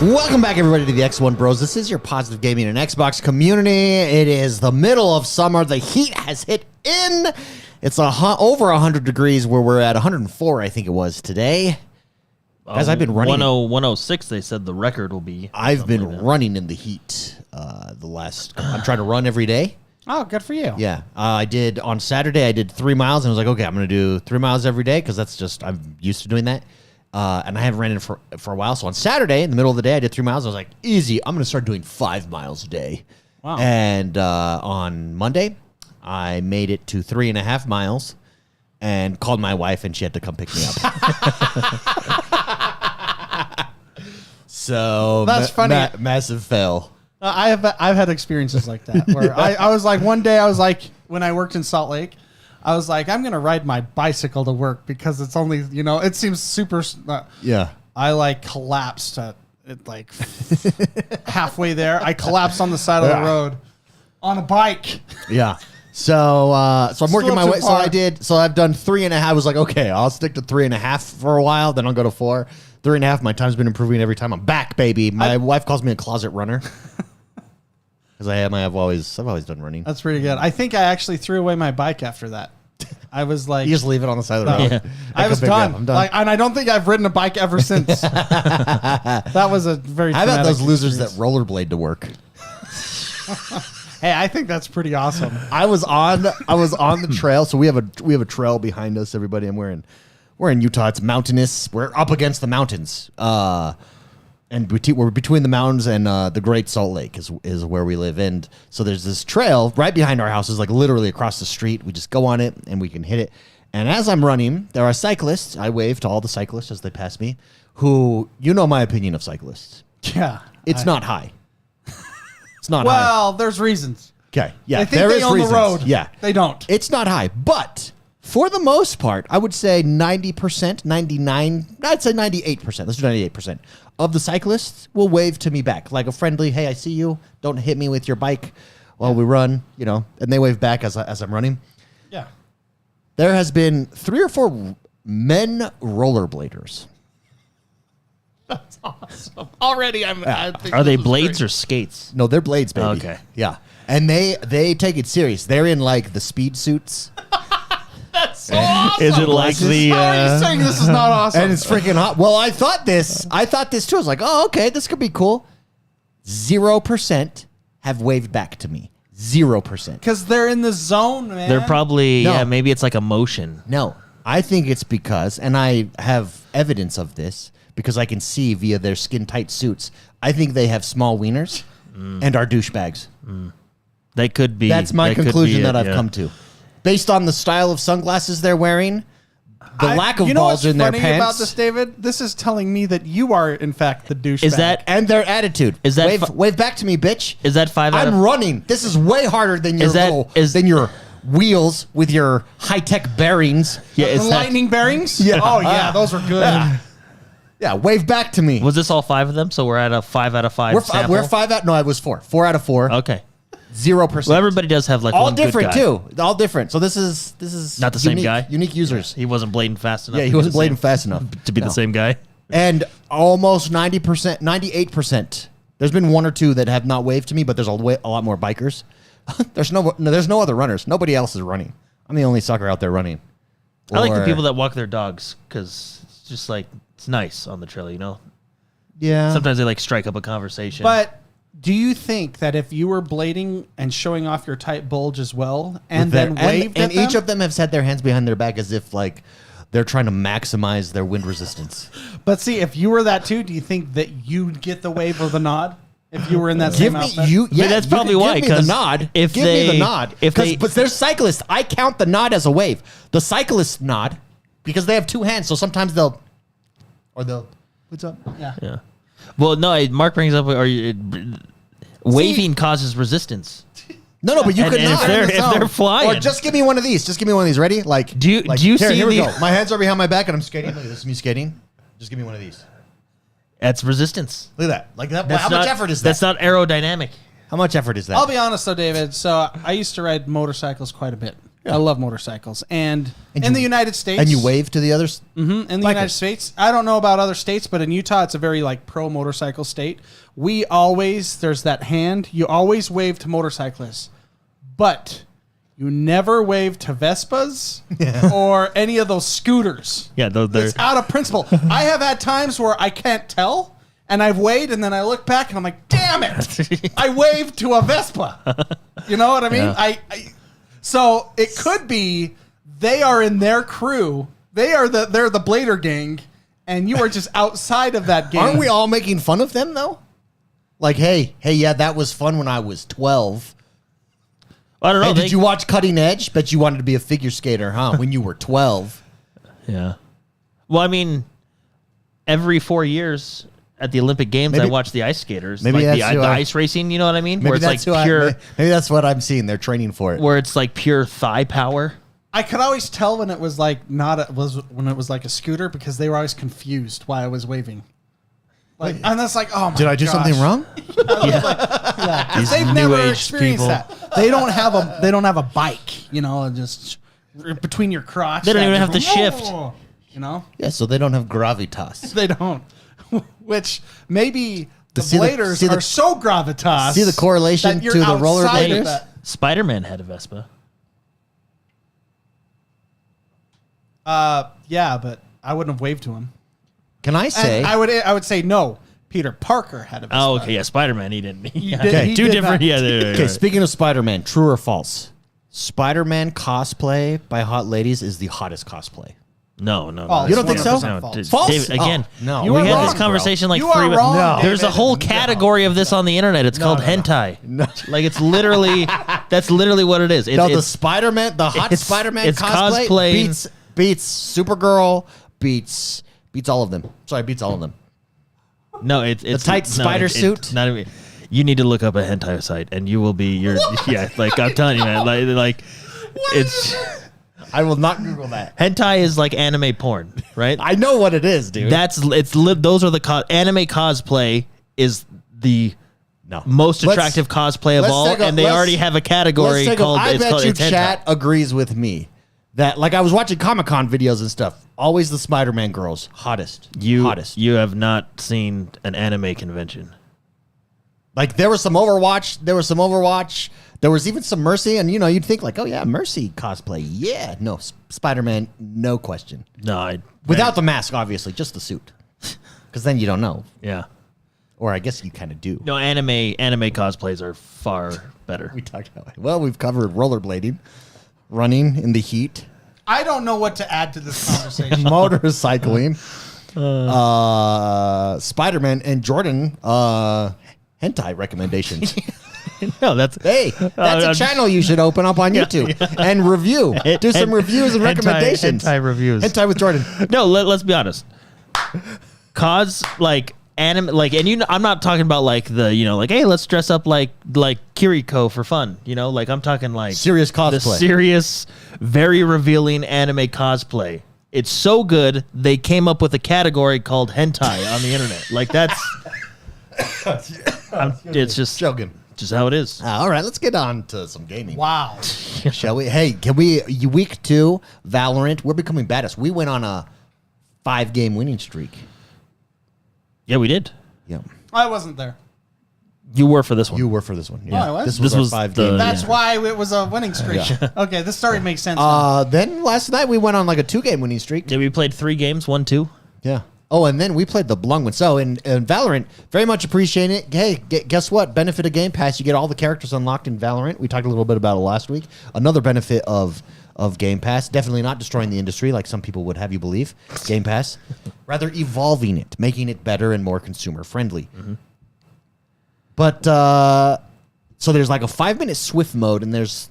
Welcome back, everybody, to the XoneBros. This is your positive gaming and Xbox community. It is the middle of summer. The heat has hit in. It's over 100 degrees where we're at 104, I think it was today. As I've been running. 106, they said the record will be. I've been running in the heat I'm trying to run every day. Oh, good for you. Yeah. On Saturday, I did 3 miles, and I was like, okay, I'm going to do 3 miles every day because that's just, I'm used to doing that. And I haven't ran it for a while. So on Saturday, in the middle of the day, I did 3 miles. I was like, easy. I'm going to start doing 5 miles a day. Wow. And on Monday, I made it to 3.5 miles and called my wife, and she had to come pick me up. So that's funny. Massive fail. I've had experiences like that where I was like, one day I was like, when I worked in Salt Lake, I was like, I'm going to ride my bicycle to work because it's only, it seems super. Yeah. I like collapsed at like halfway there. I collapsed on the side of the road on a bike. Yeah. So I'm working my way. So I've done 3.5. I was like, okay, I'll stick to 3.5 for a while. Then I'll go to 4. 3.5. My time's been improving every time. I'm back, baby. My wife calls me a closet runner. Because I've always done running. That's pretty good. I think I actually threw away my bike after that. I was like, you just leave it on the side of the road. Yeah. I was done. I'm done. Like, and I don't think I've ridden a bike ever since. That was a very. How about those losers that rollerblade to work? Hey, I think that's pretty awesome. I was on the trail. So we have a trail behind us. Everybody, and we're in Utah. It's mountainous. We're up against the mountains. And we're between the mountains and the Great Salt Lake is where we live. And so there's this trail right behind our house, is like literally across the street. We just go on it and we can hit it. And as I'm running, there are cyclists. I wave to all the cyclists as they pass me, who, my opinion of cyclists. Yeah. It's not high. It's not high. Well, there's reasons. Okay. Yeah. They think they own the road. Yeah. They don't. It's not high. But for the most part, I would say 90%, 99, I'd say 98%. Let's do 98%. Of the cyclists will wave to me back. Like a friendly, hey, I see you. Don't hit me with your bike while we run, and they wave back as I'm running. Yeah. There has been 3 or 4 men rollerbladers. That's awesome. Already, I think Are they blades or skates? No, they're blades, baby. Okay. Yeah. And they take it serious. They're in like the speed suits. That's so awesome. Is it like How are you saying this is not awesome? And it's freaking hot. Well, I thought this too. I was like, oh, okay, this could be cool. 0% have waved back to me. 0%. Because they're in the zone, man. They're probably, No. maybe it's like emotion. No, I think it's because, and I have evidence of this because I can see via their skin tight suits. I think they have small wieners and are douchebags. They could be. That's my conclusion that I've come to. Based on the style of sunglasses they're wearing, the lack of balls in their pants. You know what's funny about this, David? This is telling me that you are, in fact, the douchebag. Is that and their attitude. Is that wave back to me, bitch? Is that 5 out of... I'm running. This is way harder than your than your wheels with your high-tech bearings. Yeah, the lightning bearings? Yeah. Oh, yeah, those are good. Yeah, wave back to me. Was this all 5 of them? So we're at a 5 out of 5 sample? We're 5 out. No, I was 4. 4 out of 4. Okay. 0%. Well, everybody does have like all one different good guy. too. All different. So this is not the same guy. Unique users. He wasn't blading fast enough. Yeah, he wasn't blading fast enough to be the same guy. And almost 90%, 98%. There's been 1 or 2 that have not waved to me, but there's a lot more bikers. There's no other runners. Nobody else is running. I'm the only sucker out there running. I like the people that walk their dogs because it's just like it's nice on the trail, Yeah. Sometimes they like strike up a conversation. But do you think that if you were blading and showing off your tight bulge as well, and then waved at them? Each of them have had their hands behind their back as if like they're trying to maximize their wind resistance. But see, if you were that too, do you think that you'd get the wave or the nod if you were in that same outfit? That's probably why. Give me the nod. Give me the nod. But there's cyclists. I count the nod as a wave. The cyclists nod because they have 2 hands. So sometimes they'll what's up? Yeah. Well, no. Mark brings up waving causes resistance. No, but you could nod if they're flying. Or just give me one of these. Just give me one of these. Ready? Like, do you see? Here we go. My hands are behind my back and I'm skating. Look, this is me skating. Just give me one of these. That's resistance. Look at that. Like that. How much effort is that? That's not aerodynamic. How much effort is that? I'll be honest though, David. So I used to ride motorcycles quite a bit. I love motorcycles, and in you- the United States, And you wave to the others. in the United States, I don't know about other states, but in Utah, it's a very like pro motorcycle state. We always there's that hand. You always wave to motorcyclists, but you never wave to Vespas or any of those scooters. Yeah, they're It's out of principle. I have had times where I can't tell, and I've waved, and then I look back, and I'm like, damn it, I waved to a Vespa. You know what I mean? Yeah. So it could be they are in their crew. They're the Blader gang, and you are just outside of that gang. Aren't we all making fun of them though? Like, hey, yeah, that was fun when I was 12. I don't know. Hey, did you watch Cutting Edge? Bet you wanted to be a figure skater, huh? When you were 12. Yeah. Well, I mean, every 4 years at the Olympic Games, I watch the ice skaters. Maybe like that's the who I- ice racing. You know what I mean? Maybe Where it's that's like pure. maybe that's what I'm seeing. They're training for it. Where it's like pure thigh power. I could always tell when it was like when it was like a scooter because they were always confused why I was waving. Like, and that's like, oh my! Did I do something wrong? Yeah, These they've new never age experienced people. that. They don't have a bike, you know, just between your crotch. They don't that even have to just- shift. You know, Yeah, so they don't have gravitas. they don't. Which maybe the See the- bladers see the- are so gravitas. See the correlation that you're to the outside rollerbladers? of that. Spider-Man had a Vespa. Yeah, but I wouldn't have waved to him. Can I say? And I would say no. Peter Parker had a Vespa. Oh, okay. Yeah, Spider-Man. He didn't. Yeah. did- he Two did different. not. Yeah. Okay, speaking of Spider-Man, true or false? Spider-Man cosplay by hot ladies is the hottest cosplay. No. False. You don't think so? 100% false. False? David, again, Oh, no. You we are had wrong, this conversation like You 3 are months. wrong, No. There's a David. whole category of this on the internet. It's called hentai. No. Like it's literally that's literally what it is. No, the It's Spider-Man, the hot it's- Spider-Man it's cosplay cosplaying- beats Supergirl, beats all of them. Sorry, beats all of them. no, it's tight spider it's suit? not even. You need to look up a hentai site, and you will be yeah. Like I'm telling you, man. Like it's I will not Google that. hentai is like anime porn, right? I know what it is, dude. Those are the anime cosplay is the no. most Let's- attractive cosplay of let's all, take a- and they let's- already have a Let's category take a- called. I It's bet called you it's hentai. chat agrees with me that, like, I was watching Comic-Con videos and stuff. Always the Spider-Man girls, hottest. You have not seen an anime convention. Like, there was some Overwatch. There was even some Mercy, and you'd think like, oh yeah, Mercy cosplay. Yeah, no, Spider-Man, no question. No, Without the mask, obviously, just the suit. Because then you don't know, yeah. or I guess you kind of do. No, anime cosplays are far better. We talked about it. Well, we've covered rollerblading, running in the heat, I don't know what to add to this conversation. motorcycling, Spider-Man, and Jordan. Hentai recommendations. No, that's Hey, that's a channel you should open up on YouTube and review. Do some reviews and recommendations. Hentai reviews. Hentai with Jordan. No, let's be honest. Like anime, like, and I'm not talking about like the like, hey, let's dress up like Kiriko for fun. Like I'm talking like Serious cosplay. the serious, very revealing anime cosplay. It's so good they came up with a category called hentai on the internet. Like that's. It's just Joking. just how it is. All right, let's get on to some gaming. Wow. Shall we? Hey, can we? Week 2, Valorant. We're becoming baddest. We went on a 5-game winning streak. Yeah, we did. Yeah, I wasn't there. You were for this one. you were for this one. Oh, I was? This was This our was 5 the- game. That's why it was a winning streak. Okay, this story makes sense. Then last night we went on like a 2-game winning streak. Yeah, we played 3 games, 1-2. Yeah. Oh, and then we played the Blung one. So in Valorant, very much appreciate it. Hey, guess what? Benefit of Game Pass, you get all the characters unlocked in Valorant. We talked a little bit about it last week. Another benefit of Game Pass, definitely not destroying the industry like some people would have you believe. Game Pass, rather evolving it, making it better and more consumer friendly. Mm-hmm. But so there's like a 5-minute Swift mode, and there's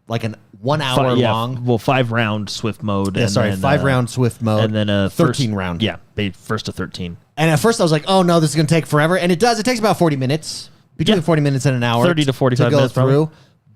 like an 1 hour long. Well, 5-round Swift mode. Yeah, and sorry, then, 5-round Swift mode, and then a 13 round. Yeah, first to 13. And at first I was like, oh no, this is going to take forever. And it does. It takes about 40 minutes, between Yeah. 40 minutes and an hour. 30 to 45 to go minutes, through. probably.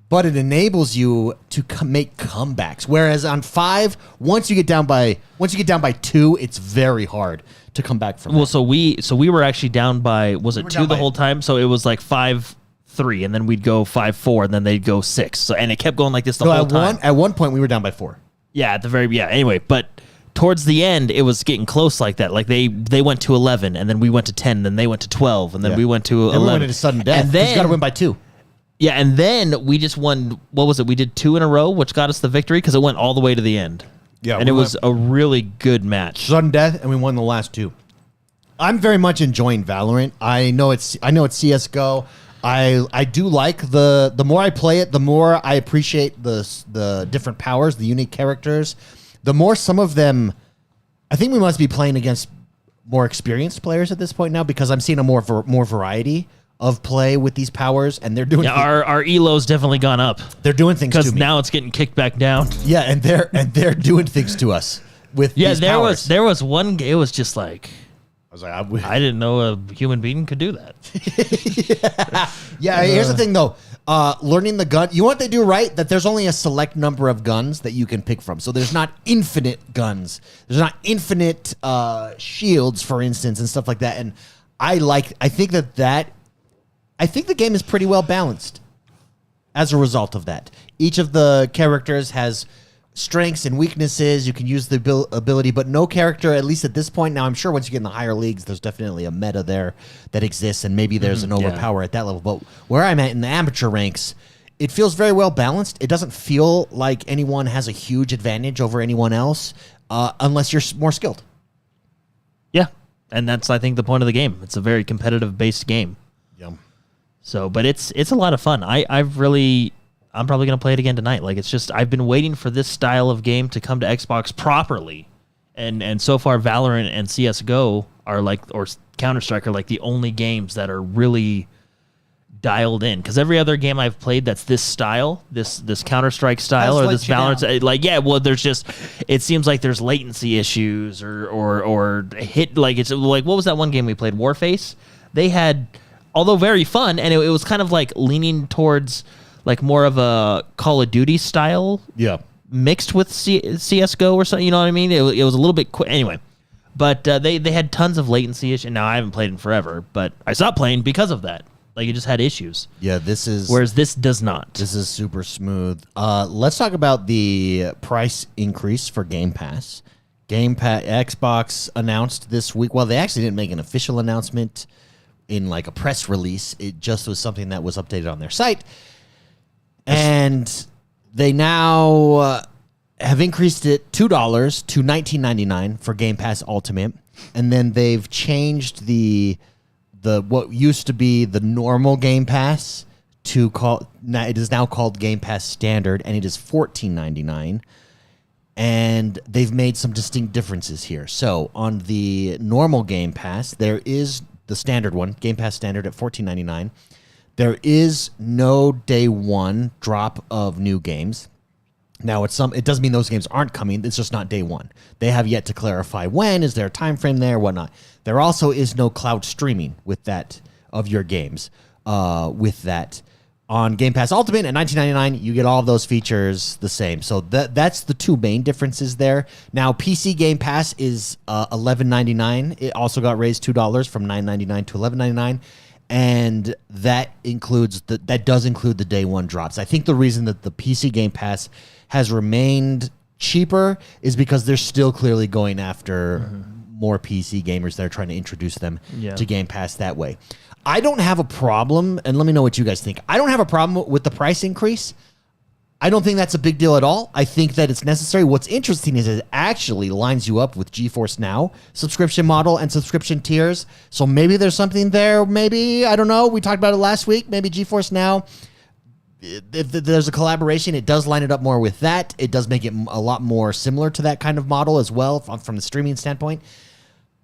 But it enables you to make comebacks. Whereas on 5, once you get down by 2, it's very hard to come back from Well, that. so we were actually down by, was it were 2 down the by- whole time? So it was like 5-3 3, and then we'd go 5-4, and then they'd go 6. So, and it kept going like this the So whole time. at one point, we were down by 4. Yeah, at the very Anyway, but towards the end, it was getting close like that. Like they went to 11, and then we went to 10, and then they went to 12, and then we went to 11. And we went into sudden death. And then you got to win by 2. Yeah, and then we just won. What was it? We did 2 in a row, which got us the victory because it went all the way to the end. Yeah, and it was a really good match. Sudden death, and we won the last 2. I'm very much enjoying Valorant. I know it's CS:GO. I do like the more I play it, the more I appreciate the different powers, the unique characters. The more some of them, I think we must be playing against more experienced players at this point now because I'm seeing a more variety of play with these powers, and they're doing our elo's definitely gone up. They're doing things because to me. now it's getting kicked back down. Yeah, and they're doing things to us with these powers. there was one game. It was just like I was like, I didn't know a human being could do that. Yeah, here's the thing though. Learning the gun, you know what they do right? That there's only a select number of guns that you can pick from. So there's not infinite guns. There's not infinite shields, for instance, and stuff like that. And I think the game is pretty well balanced as a result of that. Each of the characters has strengths and weaknesses. You can use the ability, but no character, at least at this point. Now, I'm sure once you get in the higher leagues, there's definitely a meta there that exists, and maybe there's an overpower at that level. But where I'm at in the amateur ranks, it feels very well balanced. It doesn't feel like anyone has a huge advantage over anyone else unless you're more skilled. Yeah, and that's, I think, the point of the game. It's a very competitive-based game. Yeah. So, but it's a lot of fun. I'm probably going to play it again tonight. Like, it's just, I've been waiting for this style of game to come to Xbox properly. And so far, Valorant and CSGO are like, or Counter-Strike are like the only games that are really dialed in. Because every other game I've played that's this style, this Counter-Strike style, or this Valorant, like, yeah, well, there's just, it seems like there's latency issues or hit, like, it's like, what was that one game we played, Warface? They had, although very fun, and it was kind of like leaning towards like more of a Call of Duty style, mixed with CS:GO or something. You know what I mean? It was a little bit quick anyway. But they had tons of latency issues. Now I haven't played in forever, but I stopped playing because of that. Like, it just had issues. Yeah, whereas this does not. This is super smooth. Let's talk about the price increase for Game Pass. Xbox announced this week. Well, they actually didn't make an official announcement in like a press release. It just was something that was updated on their site. And they now have increased it $2 to $19.99 for Game Pass Ultimate. And then they've changed the what used to be the normal Game Pass to it is now called Game Pass Standard, and it is $14.99. And they've made some distinct differences here. So on the normal Game Pass, there is the standard one, Game Pass Standard at $14.99. There is no day one drop of new games. Now, it doesn't mean those games aren't coming. It's just not day one. They have yet to clarify when. Is there a time frame there? Whatnot. There also is no cloud streaming with that of your games. With that, on Game Pass Ultimate at $19.99, you get all of those features the same. So that's the two main differences there. Now, PC Game Pass is $11.99. It also got raised $2 from $9.99 to $11.99. And that does include the day one drops. I think the reason that the PC Game Pass has remained cheaper is because they're still clearly going after more PC gamers that are trying to introduce them to Game Pass that way. I don't have a problem, and let me know what you guys think. I don't have a problem with the price increase. I don't think that's a big deal at all. I think that it's necessary. What's interesting is it actually lines you up with GeForce Now subscription model and subscription tiers. So maybe there's something there. Maybe, I don't know. We talked about it last week. Maybe GeForce Now, if there's a collaboration, it does line it up more with that. It does make it a lot more similar to that kind of model as well from the streaming standpoint.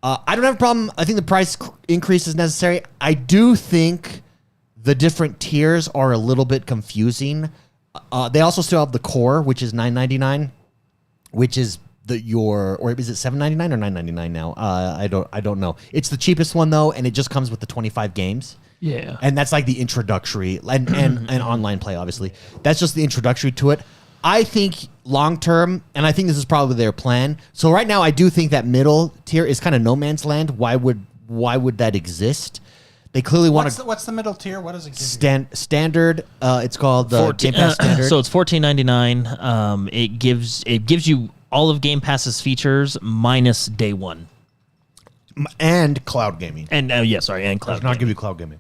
I don't have a problem. I think the price increase is necessary. I do think the different tiers are a little bit confusing. They also still have the core, which is $9.99, which is or is it $7.99 or $9.99 now? I don't know. It's the cheapest one though, and it just comes with the 25 games. Yeah, and that's like the introductory and online play. Obviously, that's just the introductory to it. I think long term, and I think this is probably their plan. So right now, I do think that middle tier is kind of no man's land. Why would that exist? They clearly want to. What's the middle tier? What does it give you? Standard. It's called the Game Pass Standard. So it's $14.99. It gives you all of Game Pass's features minus day one and cloud gaming. And and cloud. Does not give you cloud gaming.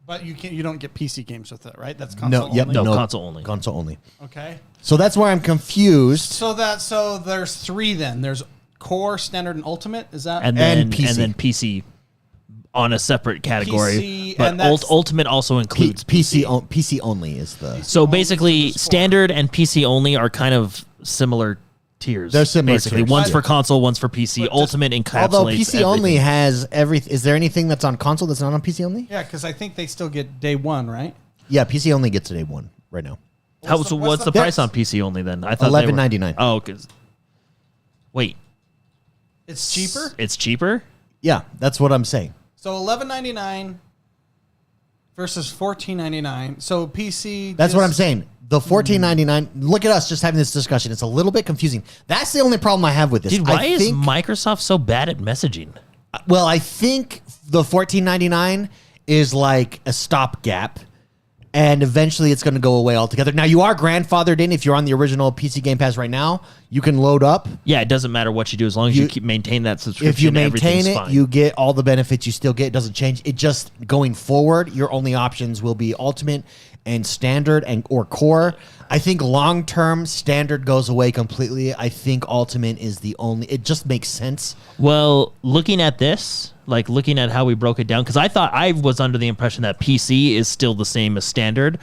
But you don't get PC games with it, right? That's console No, yep, only. No, console only. Console only. Okay. So that's where I'm confused. So there's three then. There's core, standard, and ultimate. Is that And then PC. and then PC on a separate category. PC, but and that's- ultimate also includes PC. PC only is the. So basically, This is standard and PC only are kind of similar tiers. They're similar basically. tiers. One's But- for console, one's for PC. But just- Ultimate encapsulates Although PC only everything. has everything. Is there anything that's on console that's not on PC only? Yeah, because I think they still get day one, right? Yeah, PC only gets day one right now. What's the price on PC only then? I thought $11.99. Oh, because wait, It's cheaper. it's cheaper. Yeah, that's what I'm saying. So $11.99 versus $14.99. So PC. That's what I'm saying. The $14.99. Look at us just having this discussion. It's a little bit confusing. That's the only problem I have with this. Dude, why I is think, Microsoft so bad at messaging? Well, I think the $14.99 is like a stopgap, and eventually it's going to go away altogether. Now, you are grandfathered in if you're on the original PC Game Pass right now. You can load up. Yeah, it doesn't matter what you do as long as you keep maintain that subscription. If you maintain everything's it, fine. you get all the benefits you still get. It doesn't change. It just going forward, your only options will be ultimate and standard or core. I think long term standard goes away completely. I think ultimate is the only. It just makes sense. Well, looking at this, like looking at how we broke it down, because I was under the impression that PC is still the same as standard.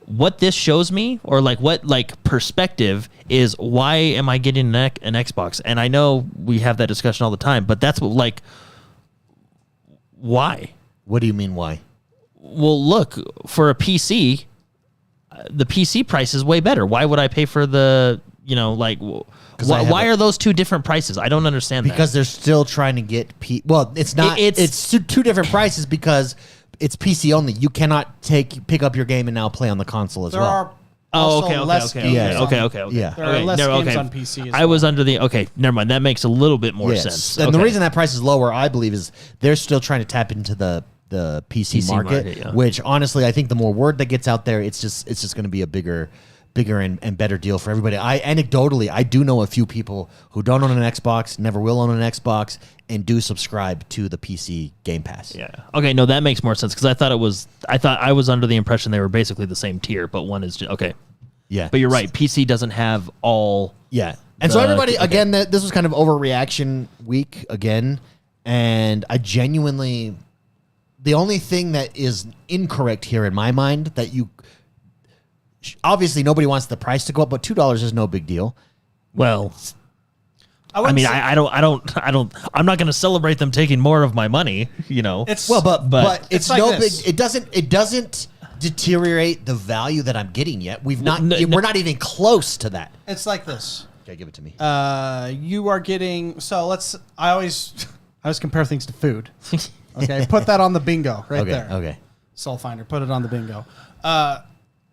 What this shows me, or what perspective is, why am I getting an Xbox? And I know we have that discussion all the time, but that's what why? What do you mean? Why? Well, look, for a PC, the PC price is way better. Why would I pay for the why are those two different prices? I don't understand Because they're still trying to get well, it's not. It's two different prices because it's PC only. You cannot pick up your game and now play on the console as There well. are also less games. Yeah. Okay. Yeah. There are less games on PC as I was well. under the never mind. That makes a little bit more sense. And the Okay. reason that price is lower, I believe, is they're still trying to tap into the PC market, yeah. which honestly, I think the more word that gets out there, it's just going to be a bigger and better deal for everybody. Anecdotally, I do know a few people who don't own an Xbox, never will own an Xbox, and do subscribe to the PC Game Pass. Yeah. Okay. No, that makes more sense because I thought I was under the impression they were basically the same tier, but one is okay. Yeah. But you're right. PC doesn't have all. Yeah. And so The- everybody, okay. again, this was kind of overreaction week again, and I genuinely, the only thing that is incorrect here in my mind that obviously nobody wants the price to go up, but $2 is no big deal. Well, I wouldn't mean, say- I'm not going to celebrate them taking more of my money. It's But It's it's like no this. big. It doesn't deteriorate the value that I'm getting yet. We're not even close to that. It's like this. Okay, give it to me. You are getting. So I always compare things to food. Okay, put that on the bingo right okay. there. Okay. Soul Finder, put it on the bingo.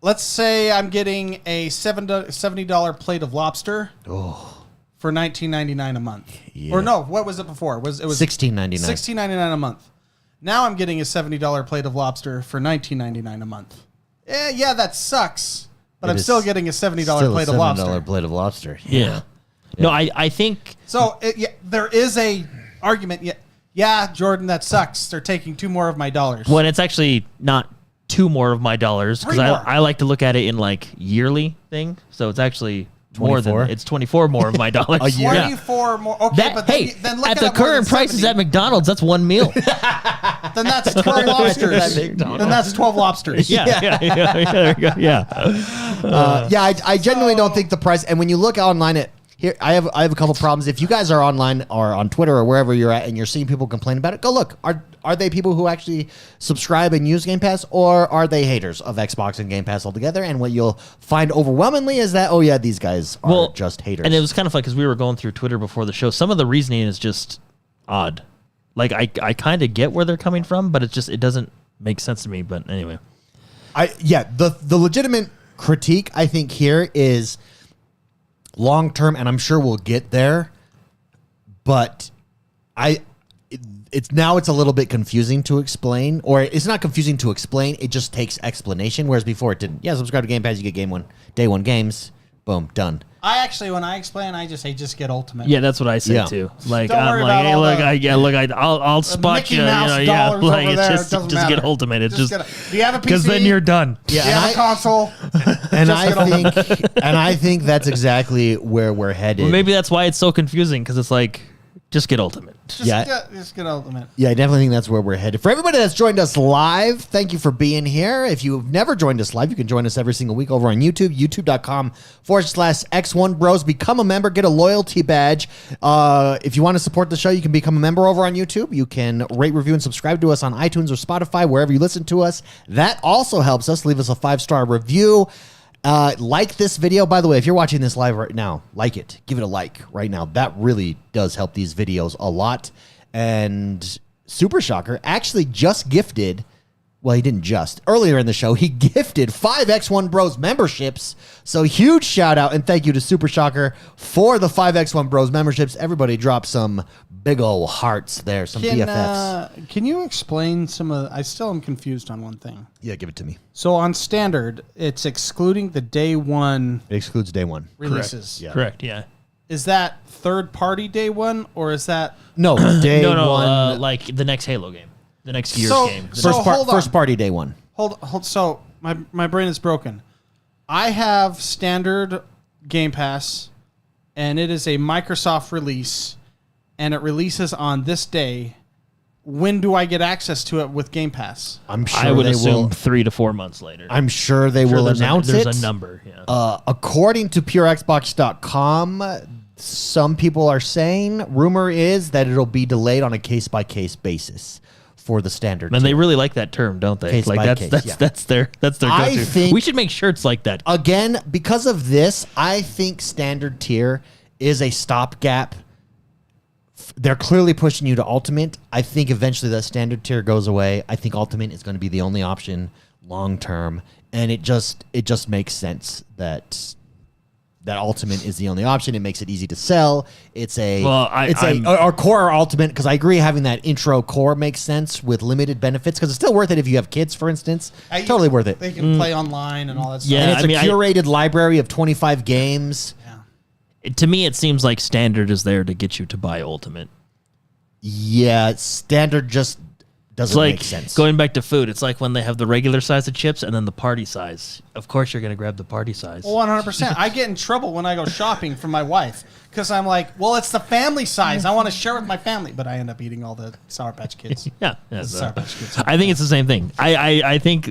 Let's say I'm getting a $70 plate of lobster for $19.99 a month. Yeah. Or no, what was it before? It was $16.99. $16.99 a month. Now I'm getting a $70 plate of lobster for $19.99 a month. Yeah, that sucks. But It I'm is still getting a $70 Still plate a of $7 lobster. plate of lobster. Yeah. No, I think. So there is a argument. Yeah, Jordan, that sucks. They're taking two more of my dollars. Well, it's actually not two more of my dollars because Three more. I like to look at it in yearly thing. So it's actually more 24? than it's 24 more of my dollars. A year? 24 more. Okay, but then look at at the it more current than prices 70. at McDonald's, that's one meal. Then that's 12 lobsters. Then that's 12 lobsters. yeah, there you go. Yeah. I genuinely don't think the price. And when you look online at here, I have a couple problems. If you guys are online or on Twitter or wherever you're at, and you're seeing people complain about it, go look. Are they people who actually subscribe and use Game Pass, or are they haters of Xbox and Game Pass altogether? And what you'll find overwhelmingly is that these guys are just haters. And it was kind of like because we were going through Twitter before the show. Some of the reasoning is just odd. I kind of get where they're coming from, but it doesn't make sense to me. But anyway, the legitimate critique I think here is long term, and I'm sure we'll get there. But it's a little bit confusing to explain, or it's not confusing to explain. It just takes explanation, whereas before it didn't. Yeah, subscribe to Game Pass, you get day one games. Boom, done. I actually, when I explain, I just say just get Ultimate. Yeah, that's what I say too. Like Don't I'm worry like, about hey, all look, the I'll spot Mickey you. Mouse Yeah, dollars like over it's there, just doesn't just get matter. Ultimate. It's just Do you have a PC? because then you're done. Yeah, Do you have a console? And I think that's exactly where we're headed. Well, maybe that's why it's so confusing because it's like just get Ultimate. Just get Ultimate. Yeah, I definitely think that's where we're headed. For everybody that's joined us live, thank you for being here. If you've never joined us live, you can join us every single week over on YouTube, youtube.com/X1Bros. Become a member, get a loyalty badge. If you want to support the show, you can become a member over on YouTube. You can rate, review, and subscribe to us on iTunes or Spotify, wherever you listen to us. That also helps us. Leave us a 5-star review. Like this video. By the way, if you're watching this live right now, like it. Give it a like right now. That really does help these videos a lot. And Super Shocker actually just gifted, well, he didn't just. Earlier in the show, he gifted 5 X1Bros memberships. So huge shout out and thank you to Super Shocker for the 5 X1Bros memberships. Everybody drop some big ol' hearts there, some BFFs. Can you explain some of I still am confused on one thing. Yeah, give it to me. So on standard, it's excluding the day one It excludes day one. releases. Yeah. Correct. Yeah. Is that third party day one or is that No, day No. one. Like the next Halo game, the next Gears So- game. so- hold on. First party day one. hold so my brain is broken. I have standard Game Pass and it is a Microsoft release and it releases on this day. When do I get access to it with Game Pass? I'm sure I would they assume will. 3 to 4 months later. I'm sure they will announce it. There's a number. Yeah. According to PureXbox.com, some people are saying, rumor is that it'll be delayed on a case-by-case basis for the standard. And they tier. really like that term, don't they? Case Like by that's case, that's yeah. that's their I go-to. think- We should make shirts like that. Again, because of this, I think standard tier is a stopgap. They're clearly pushing you to Ultimate. I think eventually that standard tier goes away. I think Ultimate is going to be the only option long term, and it just makes sense that Ultimate is the only option. It makes it easy to sell. It's a or core or Ultimate, because I agree having that intro core makes sense with limited benefits, because it's still worth it if you have kids, for instance. Totally worth it. They can play online and all that stuff. Yeah, And it's I mean, a curated library of 25 games. To me, it seems like standard is there to get you to buy Ultimate. Yeah, standard just It's doesn't like make sense. going back to food. It's like when they have the regular size of chips and then the party size. Of course, you're going to grab the party size. 100%. I get in trouble when I go shopping for my wife because I'm like, well, it's the family size. I want to share with my family, but I end up eating all the Sour Patch Kids. Yeah, Sour Patch Kids. I think it's the same thing. I think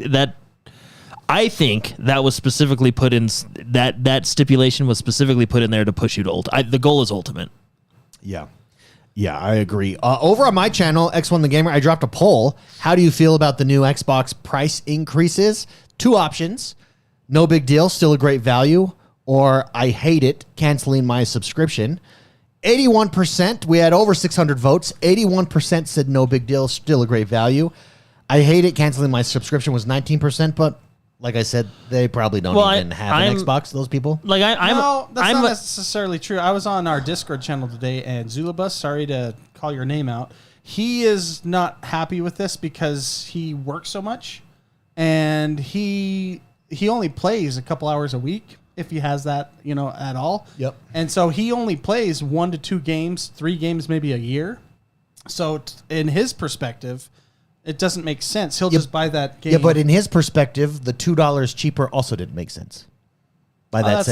that was specifically put in that stipulation was specifically put in there to push you to Ultimate. The goal is Ultimate. Yeah. Yeah, I agree. Over on my channel, X1 the Gamer, I dropped a poll. How do you feel about the new Xbox price increases? 2 options. No big deal, still a great value. Or I hate it, canceling my subscription. 81%, we had over 600 votes. 81% said no big deal, still a great value. I hate it, canceling my subscription was 19%, but like I said, they probably don't even have an Xbox, those people. Like No, that's not necessarily true. I was on our Discord channel today, and Zulabus, sorry to call your name out, he is not happy with this because he works so much, and he only plays a couple hours a week, if he has that, at all. Yep. And so he only plays 1 to 2 games, 3 games maybe a year. So in his perspective, it doesn't make sense. He'll just buy that game. Yeah, but in his perspective, the $2 cheaper also didn't make sense. By that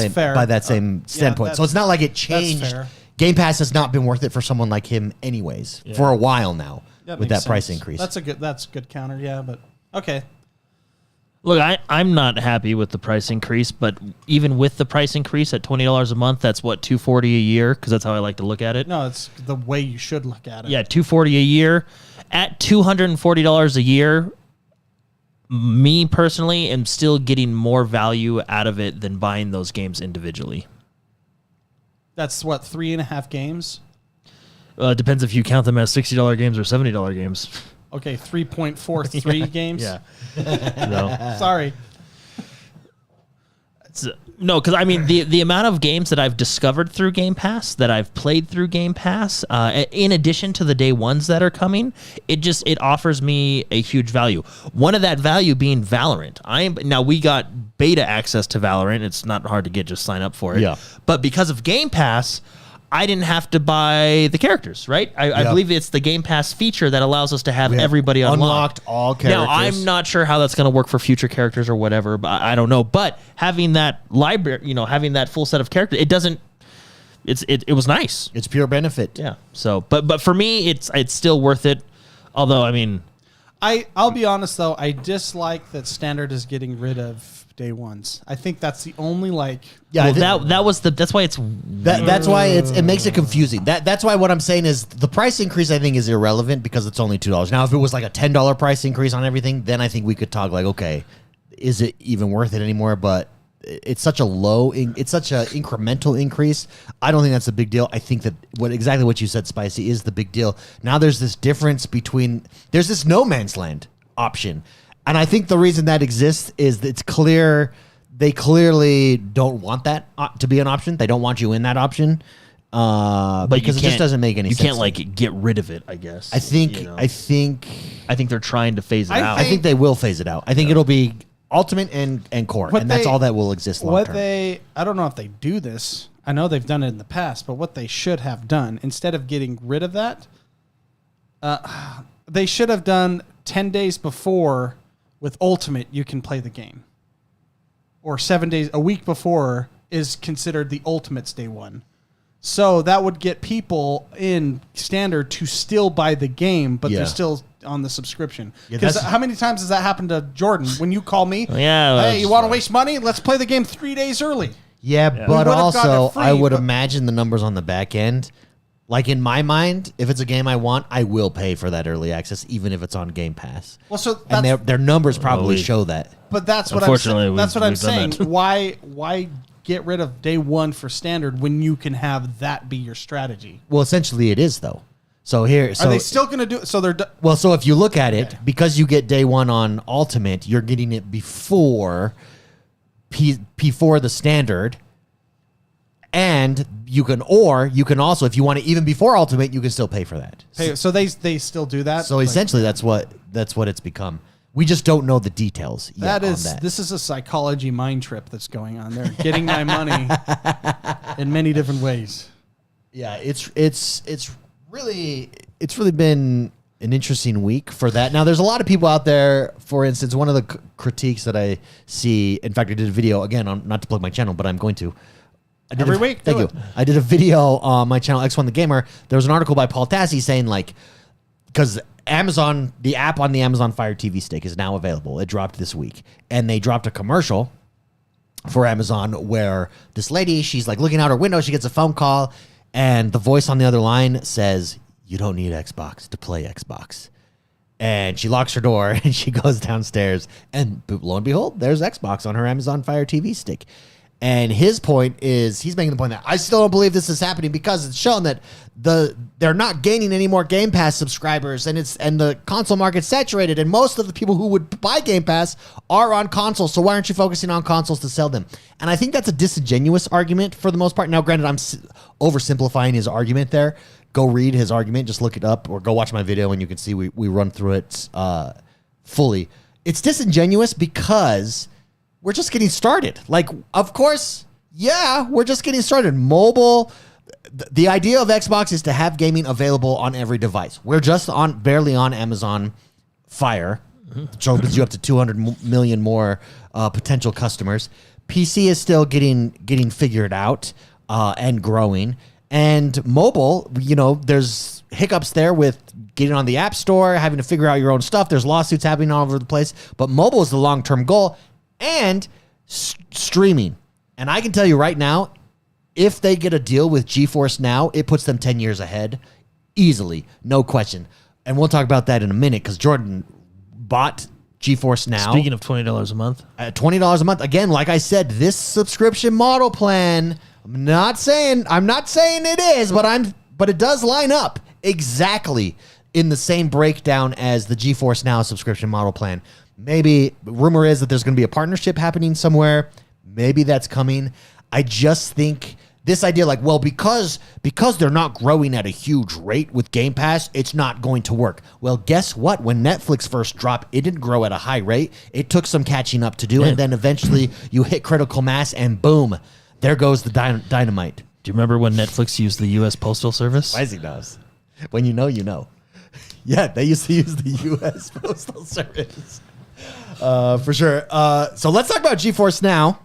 same standpoint. So it's not like it changed. fair. Game Pass has not been worth it for someone like him anyways, for a while now, with makes that price sense. increase. That's a good counter, yeah, but okay. Look, I'm not happy with the price increase, but even with the price increase at $20 a month, that's what, $240 a year, because that's how I like to look at it. No, it's the way you should look at it. Yeah, $240 a year. At $240 a year, me personally am still getting more value out of it than buying those games individually. That's what, 3.5 games? It depends if you count them as $60 games or $70 games. Okay, 3.43 games. Yeah. No. Sorry. No, because I mean the amount of games that I've discovered through Game Pass, that I've played through Game Pass, in addition to the day ones that are coming, it offers me a huge value. One of that value being Valorant. Now we got beta access to Valorant. It's not hard to get; just sign up for it. Yeah. But because of Game Pass, I didn't have to buy the characters, right? I believe it's the Game Pass feature that allows us to have everybody unlocked all characters. Now, I'm not sure how that's going to work for future characters or whatever, but I don't know. But having that library, having that full set of characters, it was nice. It's pure benefit. Yeah. So, but for me, it's still worth it. Although, I mean, I'll be honest though, I dislike that Standard is getting rid of day ones. I think that's the only that's why that's why it makes it confusing. That's why what I'm saying is the price increase I think is irrelevant because it's only $2. Now if it was like a $10 price increase on everything, then I think we could talk like, okay, is it even worth it anymore? But it's such a it's such an incremental increase. I don't think that's a big deal. I think that exactly what you said, Spicy, is the big deal. Now there's this difference there's this no man's land option. And I think the reason that exists is that it's clear they clearly don't want that to be an option. They don't want you in that option. Because it just doesn't make any sense. You can't like get rid of it, I guess. I think they're trying to phase it out. I think they will phase it out. I think it'll be Ultimate and Core, and that's all that will exist long term. I don't know if they do this. I know they've done it in the past, but what they should have done, instead of getting rid of that, they should have done 10 days before with Ultimate, you can play the game. Or 7 days, a week before is considered the Ultimate's day one. So that would get people in Standard to still buy the game, but they're still on the subscription. Because how many times has that happened to Jordan? When you call me, hey, you want to waste money? Let's play the game 3 days early. Yeah, but also I would imagine the numbers on the back end. Like in my mind, if it's a game I want, I will pay for that early access, even if it's on Game Pass. Well, so and their numbers probably show that. But that's what I'm saying. Why get rid of day one for Standard when you can have that be your strategy? Well, essentially it is though. So are they still going to do it? So they're well. So if you look at it, because you get day one on Ultimate, you're getting it before P4 the Standard. And you can also, if you want it even before Ultimate, you can still pay for that. So they still do that. So essentially, that's what it's become. We just don't know the details yet. This is a psychology mind trip that's going on there. Getting my money in many different ways. Yeah, it's really been an interesting week for that. Now, there's a lot of people out there. For instance, one of the critiques that I see. In fact, I did a video again on, not to plug my channel, but I'm going to. Every week. Thank you. I did a video on my channel, X1 the Gamer. There was an article by Paul Tassi saying, like, because Amazon, the app on the Amazon Fire TV stick is now available. It dropped this week. And they dropped a commercial for Amazon where this lady, she's like looking out her window. She gets a phone call. And the voice on the other line says, "You don't need Xbox to play Xbox." And she locks her door and she goes downstairs. And lo and behold, there's Xbox on her Amazon Fire TV stick. And his point is, he's making the point that I still don't believe this is happening because it's shown that they're not gaining any more Game Pass subscribers, and the console market's saturated, and most of the people who would buy Game Pass are on consoles. So why aren't you focusing on consoles to sell them? And I think that's a disingenuous argument for the most part. Now, granted, I'm oversimplifying his argument there. Go read his argument, just look it up, or go watch my video, and you can see we run through it fully. It's disingenuous because we're just getting started. Like, of course, we're just getting started. Mobile, the idea of Xbox is to have gaming available on every device. We're just barely on Amazon Fire, which opens you up to 200 million more potential customers. PC is still getting figured out and growing. And mobile, there's hiccups there with getting on the App Store, having to figure out your own stuff. There's lawsuits happening all over the place. But mobile is the long-term goal. And streaming. And I can tell you right now, if they get a deal with GeForce Now, it puts them 10 years ahead. Easily. No question. And we'll talk about that in a minute because Jordan bought GeForce Now. Speaking of $20 a month. At $20 a month. Again, like I said, this subscription model plan, I'm not saying it is, but it does line up exactly in the same breakdown as the GeForce Now subscription model plan. Maybe rumor is that there's going to be a partnership happening somewhere. Maybe that's coming. I just think this idea, like, well, because they're not growing at a huge rate with Game Pass, it's not going to work. Well, guess what? When Netflix first dropped, it didn't grow at a high rate. It took some catching up to do, and then eventually you hit critical mass, and boom, there goes the dynamite. Do you remember when Netflix used the U.S. Postal Service? Rising does. When you know, you know. Yeah, they used to use the U.S. Postal Service. For sure. So let's talk about GeForce Now.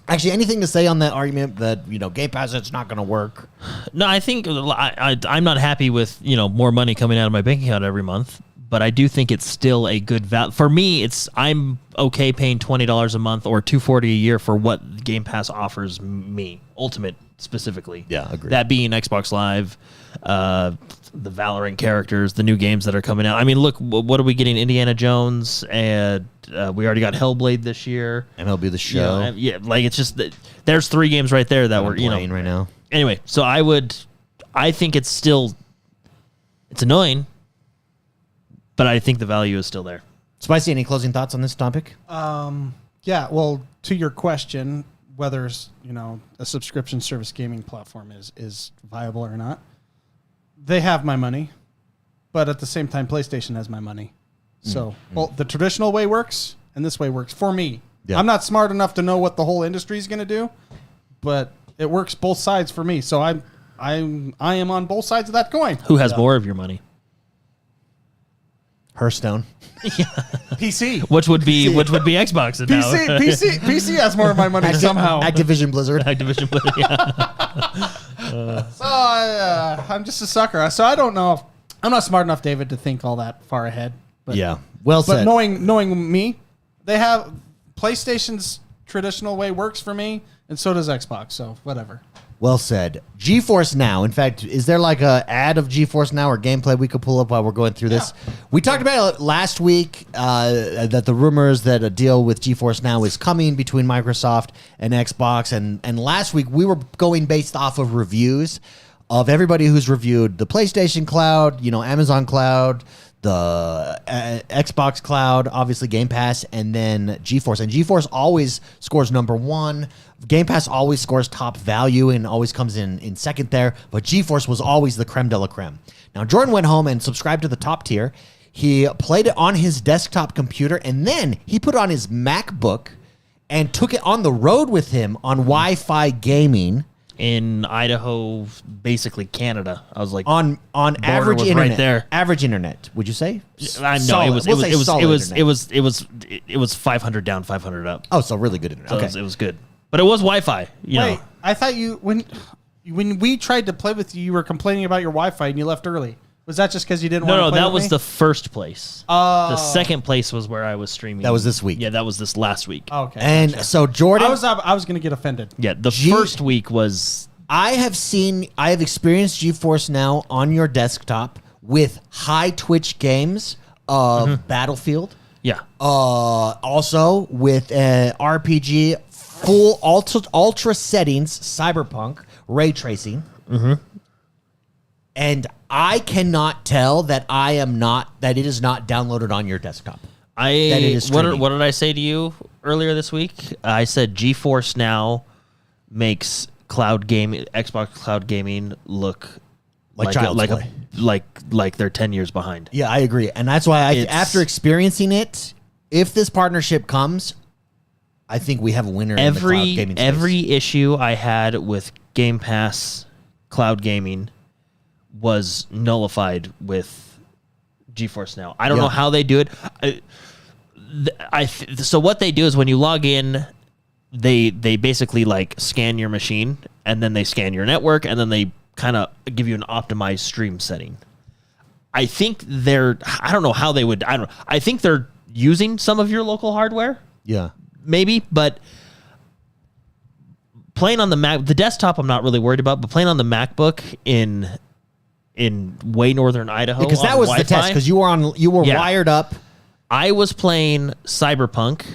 Actually, anything to say on that argument that, Game Pass, it's not going to work? No, I think I'm not happy with, more money coming out of my bank account every month, but I do think it's still a good value. For me, I'm okay paying $20 a month or $240 a year for what Game Pass offers me, Ultimate specifically. Yeah, agreed. That being Xbox Live, the Valorant characters, the new games that are coming out. I mean, look, what are we getting? Indiana Jones, and we already got Hellblade this year. MLB The Show. Yeah, like it's just there's 3 games right there that we're playing right now. Anyway, so I think it's annoying, but I think the value is still there. Spicy, any closing thoughts on this topic? Yeah, well, to your question, whether a subscription service gaming platform is viable or not, they have my money, but at the same time, PlayStation has my money. So, the traditional way works, and this way works for me. Yeah. I'm not smart enough to know what the whole industry is going to do, but it works both sides for me. So I am on both sides of that coin. Who has more of your money? Hearthstone. PC. Which would be Xbox now. PC has more of my money somehow. Activision Blizzard. Yeah. So I'm just a sucker. So I don't know. I'm not smart enough, David, to think all that far ahead. But, yeah. Well said. But knowing me, they have PlayStation's traditional way works for me, and so does Xbox. So whatever. Well said. GeForce Now. In fact, is there like a ad of GeForce Now or gameplay we could pull up while we're going through this? We talked about it last week, that the rumors that a deal with GeForce Now is coming between Microsoft and Xbox. And last week, we were going based off of reviews of everybody who's reviewed the PlayStation Cloud, Amazon Cloud, the Xbox Cloud, obviously Game Pass, and then GeForce. And GeForce always scores number 1. Game Pass always scores top value and always comes in second there. But GeForce was always the creme de la creme. Now, Jordan went home and subscribed to the top tier. He played it on his desktop computer, and then he put it on his MacBook and took it on the road with him on Wi-Fi gaming. In Idaho, basically Canada. I was like on average internet. Right there. Average internet, would you say? I know it was 500 down, 500 up. Oh, so really good internet. So okay. it was good. But it was Wi-Fi, Wait, I thought when we tried to play with you, you were complaining about your Wi-Fi and you left early. Was that just because you didn't want to play with me? No, that was the first place. The second place was where I was streaming. That was this week. Yeah, that was this last week. Okay. And gotcha. So Jordan, I was going to get offended. Yeah, the first week was. I have experienced GeForce Now on your desktop with high Twitch games of Battlefield. Yeah. Also with RPG, full ultra settings, Cyberpunk, ray tracing. And I cannot tell that it is not downloaded on your desktop. What did I say to you earlier this week? I said GeForce Now makes Xbox cloud gaming look like they're 10 years behind. Yeah, I agree. And that's why after experiencing it, if this partnership comes, I think we have a winner in the cloud gaming space. Every issue I had with Game Pass cloud gaming was nullified with GeForce Now. I don't know how they do it. So what they do is when you log in, they basically like scan your machine, and then they scan your network, and then they kind of give you an optimized stream setting. I think I don't know how they would. I think they're using some of your local hardware. Yeah, maybe, but playing on the desktop, I'm not really worried about. But playing on the MacBook in way northern Idaho, because that was Wi-Fi, the test. Because you were wired up. I was playing Cyberpunk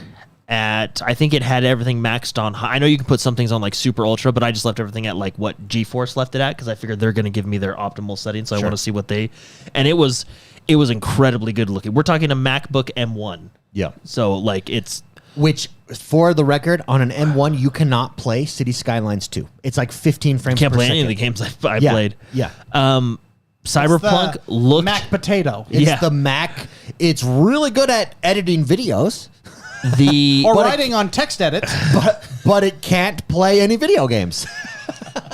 at, I think it had everything maxed on high. I know you can put some things on like super ultra, but I just left everything at like what GeForce left it at because I figured they're going to give me their optimal settings. So I want to see what and it was incredibly good looking. We're talking a MacBook M1. Yeah. So like which for the record, on an M1, you cannot play City Skylines 2. It's like 15 frames Can't per play second. any of the games I Yeah, played. yeah. Cyberpunk It's the looked Mac Potato. It's the Mac. It's really good at editing videos, Or But writing on text edits. but it can't play any video games.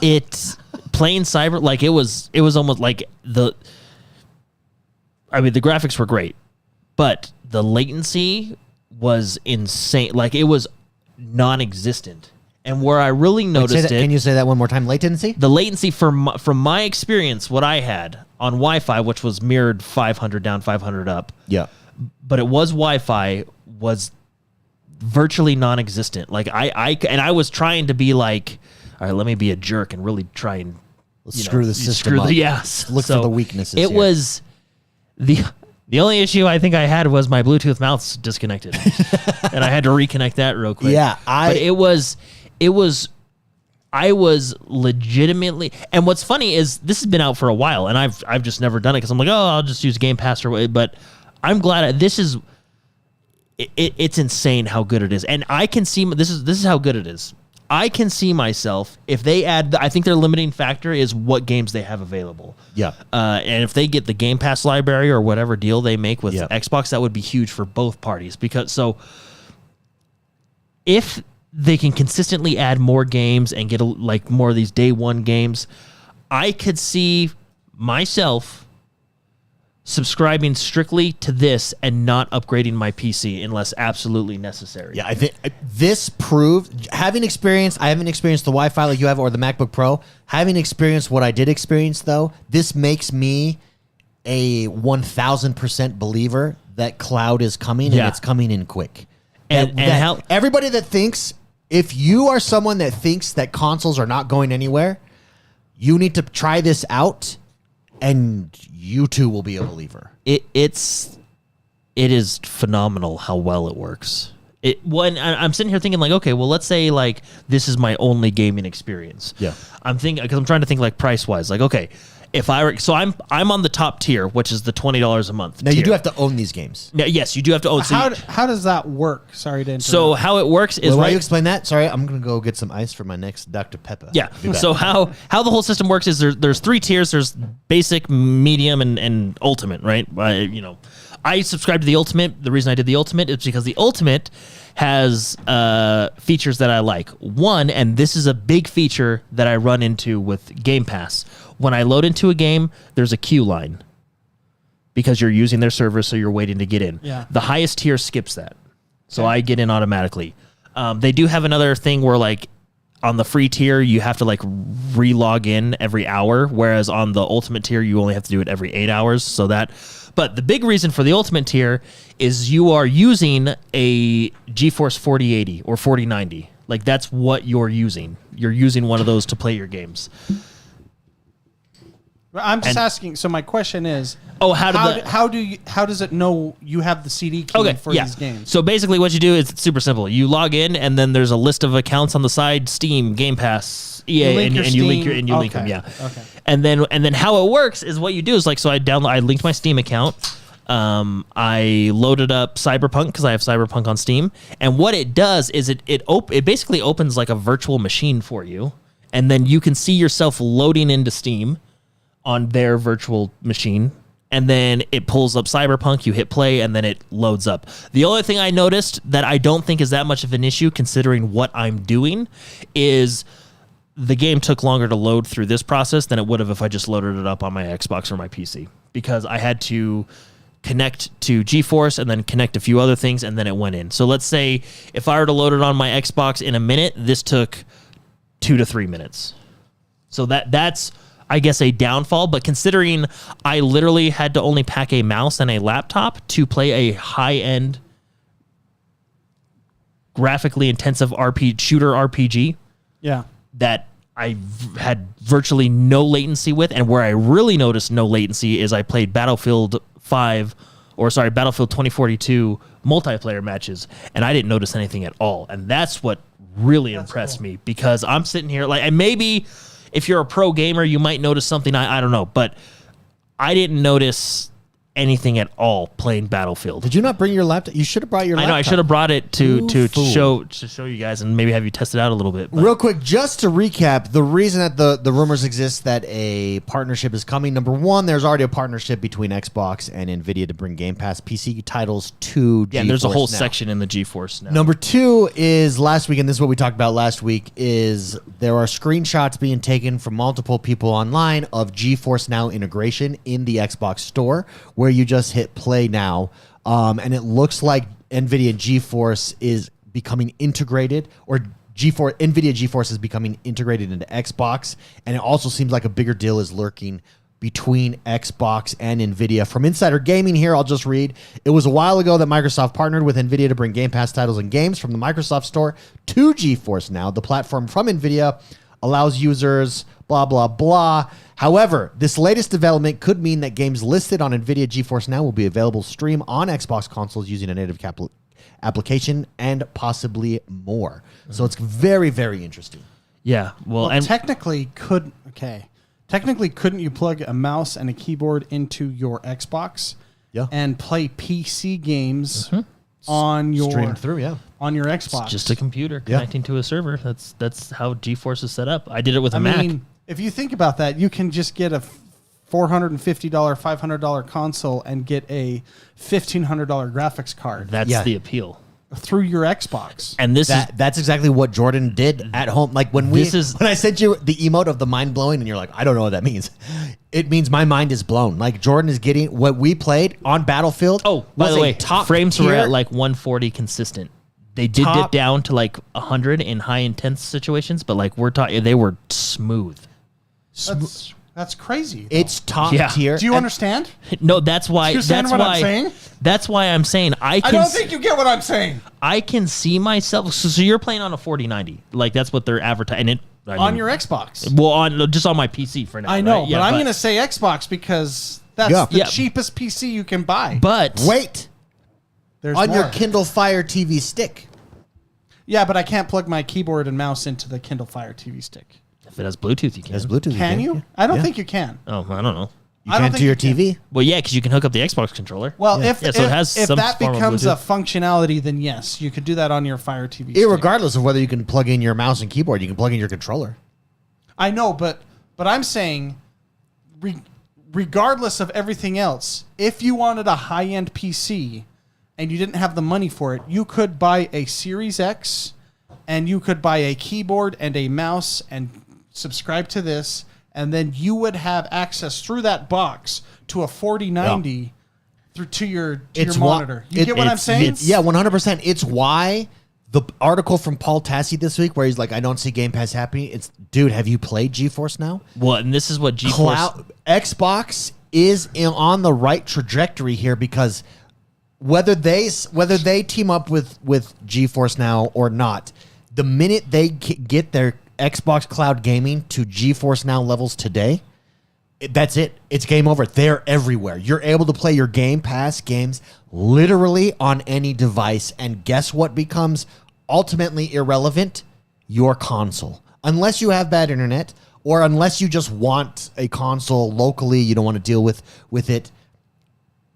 it's playing cyber like it was almost like the graphics were great, but the latency was insane. Like it was non-existent. And where I really noticed Can you say that one more time? Latency? the latency from my experience, what I had on Wi-Fi, which was mirrored 500 down, 500 up, Yeah. but it was Wi-Fi, was virtually non-existent. Like I was trying to be like, all right, let me be a jerk and really try and Screw the system up. Yes. Look for the weaknesses It here. was the only issue I think I had was my Bluetooth mouse disconnected, and I had to reconnect that real quick. Yeah, but I was legitimately, and what's funny is this has been out for a while, and I've just never done it because I'm like, oh, I'll just use Game Pass or what. But I'm glad this is. It's insane how good it is, and I can see this is how good it is. I can see myself if they add. I think their limiting factor is what games they have available. Yeah. And if they get the Game Pass library or whatever deal they make with Yeah. Xbox, that would be huge for both parties. If they can consistently add more games and get like more of these day one games, I could see myself subscribing strictly to this and not upgrading my PC unless absolutely necessary. Yeah, I think this proved, I haven't experienced the Wi-Fi like you have or the MacBook Pro. Having experienced what I did experience, though, this makes me a 1,000% believer that cloud is coming and it's coming in quick. And how everybody that thinks, if you are someone that thinks that consoles are not going anywhere, you need to try this out, and you too will be a believer. it is phenomenal how well it works. I'm sitting here thinking like, okay, well, let's say like this is my only gaming experience. Yeah. I'm thinking because I'm trying to think like price wise, like okay, if I were I'm on the top tier, which is the $20 a month. Now tier. you do have to own these games. Now, yes, you do have to own. How does that work? Sorry to interrupt. So how it works is Well, why right. you explain that? Sorry, I'm gonna go get some ice for my next Dr. Pepper. Yeah. Be back. So how the whole system works is there's three tiers. There's basic, medium, and ultimate. Right. I subscribe to the ultimate. The reason I did the ultimate is because the ultimate has features that I like. One, and this is a big feature that I run into with Game Pass. When I load into a game, there's a queue line because you're using their server, so you're waiting to get in. Yeah. The highest tier skips that, so I get in automatically. They do have another thing where like on the free tier you have to like re-log in every hour, whereas on the ultimate tier you only have to do it every 8 hours. But the big reason for the ultimate tier is you are using a GeForce 4080 or 4090. Like that's what you're using. You're using one of those to play your games. I'm just asking. So my question is, how does it know you have the CD key for these games? So basically what you do is it's super simple. You log in and then there's a list of accounts on the side, Steam, Game Pass, EA, and you link them. Yeah. Okay. And then how it works is what you do is like, so I linked my Steam account. I loaded up Cyberpunk because I have Cyberpunk on Steam. And what it does is it basically opens like a virtual machine for you. And then you can see yourself loading into Steam on their virtual machine, and then it pulls up Cyberpunk, you hit play, and then it loads up. The only thing I noticed that I don't think is that much of an issue considering what I'm doing is the game took longer to load through this process than it would have if I just loaded it up on my Xbox or my PC, because I had to connect to GeForce and then connect a few other things, and then it went in. So let's say if I were to load it on my Xbox in a minute, this took 2 to 3 minutes. So that's I guess a downfall, but considering I literally had to only pack a mouse and a laptop to play a high-end, graphically intensive shooter RPG, that I had virtually no latency with, and where I really noticed no latency is I played Battlefield 2042 multiplayer matches, and I didn't notice anything at all, and that's what really impressed me, because I'm sitting here like, and maybe if you're a pro gamer, you might notice something. I don't know, but I didn't notice anything at all playing Battlefield. Did you not bring your laptop? You should have brought your laptop. I know I should have brought it to fool. show you guys and maybe have you test it out a little bit. But. Real quick, just to recap, the reason that the rumors exist that a partnership is coming, number one, there's already a partnership between Xbox and NVIDIA to bring Game Pass PC titles to GeForce there's a whole Now. section in the GeForce Now. Number two is last week, and this is what we talked about last week, is there are screenshots being taken from multiple people online of GeForce Now integration in the Xbox store, where you just hit play now, and it looks like NVIDIA GeForce is becoming integrated, or NVIDIA GeForce is becoming integrated into Xbox, and it also seems like a bigger deal is lurking between Xbox and NVIDIA. From Insider Gaming here, I'll just read. It was a while ago that Microsoft partnered with NVIDIA to bring Game Pass titles and games from the Microsoft Store to GeForce Now. The platform from NVIDIA allows users blah, blah, blah. However, this latest development could mean that games listed on NVIDIA GeForce Now will be available to stream on Xbox consoles using a native application and possibly more. So it's very, very interesting. Yeah. Well, and technically, couldn't you plug a mouse and a keyboard into your Xbox and play PC games on your streamed through, on your Xbox? it's just a computer connecting to a server. That's how GeForce is set up. I did it with a Mac. If you think about that, you can just get a $450, $500 console and get a $1,500 graphics card. That's the appeal. Through your Xbox. And that's exactly what Jordan did at home. Like when when I sent you the emote of the mind blowing, and you're like, I don't know what that means. It means my mind is blown. Like Jordan is getting what we played on Battlefield. Oh, by the way, frames were at like 140 consistent. They did dip down to like 100 in high intense situations, but like they were smooth. That's crazy. Though. It's top tier. Do you understand? No, that's why. I'm saying? That's why I'm saying I don't think you get what I'm saying. I can see myself. So you're playing on a 4090, like that's what they're advertising. On your Xbox. Well, just on my PC for now. I know, right? but I'm going to say Xbox because that's the cheapest PC you can buy. But wait, there's on more. your Kindle Fire TV stick. Yeah, but I can't plug my keyboard and mouse into the Kindle Fire TV stick. If it has Bluetooth, you can. Has Bluetooth? Can you? I don't think you can. Oh, I don't know. You can to your TV? Well, yeah, because you can hook up the Xbox controller. Well, if that form of becomes a Bluetooth. functionality, then yes, you could do that on your Fire TV stick. Irregardless of whether you can plug in your mouse and keyboard, you can plug in your controller. I know, but I'm saying, regardless of everything else, if you wanted a high-end PC and you didn't have the money for it, you could buy a Series X and you could buy a keyboard and a mouse and subscribe to this, and then you would have access through that box to a 4090 to your monitor. You get what I'm saying? Yeah, 100%. It's why the article from Paul Tassi this week, where he's like, I don't see Game Pass happening. It's, dude, have you played GeForce Now? Well, and this is what GeForce... Xbox is on the right trajectory here, because whether they team up with GeForce Now or not, the minute they get their Xbox Cloud Gaming to GeForce Now levels today, that's it. It's game over. They're everywhere. You're able to play your Game Pass games literally on any device. And guess what becomes ultimately irrelevant? Your console. Unless you have bad internet, or unless you just want a console locally, you don't want to deal with it.